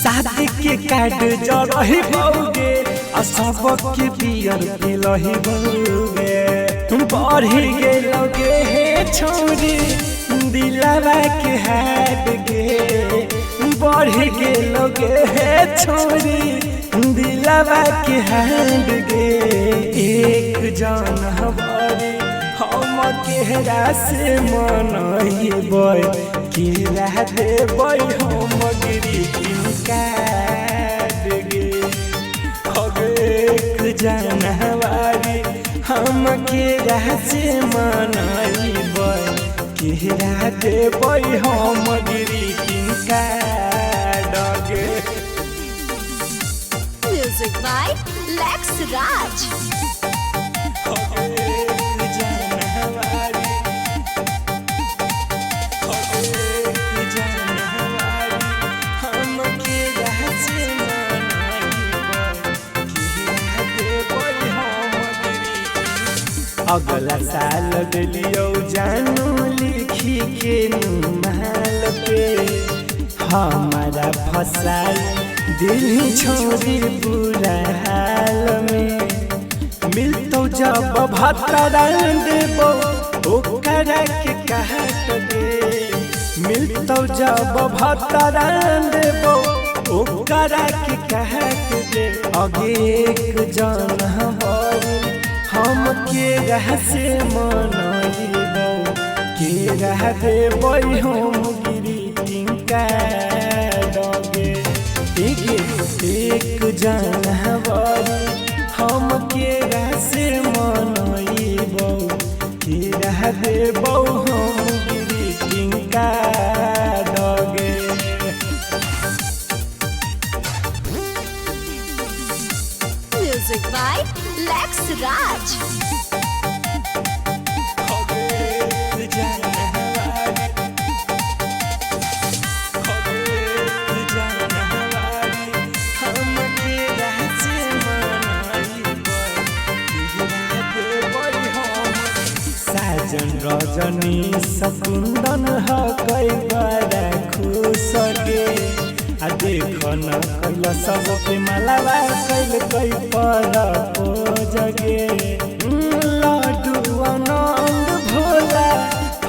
शादी के कार्ड जरही बउगे आ सबके बियर पिलही बउगे बढ़ी गेलोगे हे छोरी दिलवा के हाथ गे बढ़ी गेलोगे हे छोरी दिलवा के हाथ गे एक जन हमारे हम केहरा से मनइबै कि रह देबै हम ग्रीटिंग कार्ड गे एक जनवरी हम केहरा से मनइबै कि रह देबै हम ग्रीटिंग कार्ड गे। Music by Lex Raj. अगला साल दिलियो जानू लिखी के नुमाल पे हमारा फसाई दिल छोड़ी बुरा हाल में मिलतो जब भतरा देबो ओकरा के कहत दे मिलतो जब भतरा देबो ओकरा के कहत दे अगे एक जन हमारी हम के रह से मनइबो के रह देबै हम ग्रीटिंग कार्ड गे एक जनवरी हम के रह से मनइबो के रह देबो हम ग्रीटिंग कार्ड गे। Music by Lex Raj. साजन रजनी सकुंदन कई बड़ा खुश गे आ देख न कैल सब पे मालावा कैल कई पर जगे लड्डू आनंद भोला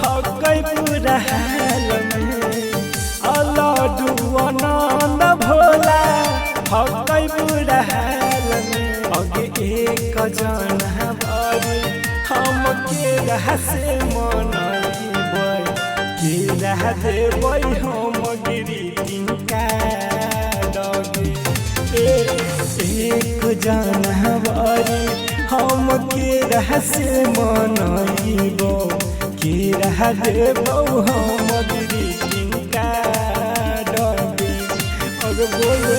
हकई पूरा हाल में लड्डू आनंद भोला हकई पूरा हाल में अगे एक जन हमारी हम के रह से मनइबै के रह देबै हम ग्रीटिंग कार्ड गे एक जनवरी हम के रह से मनइबो के रह देबौ हम ग्रीटिंग कार्ड गे। बोले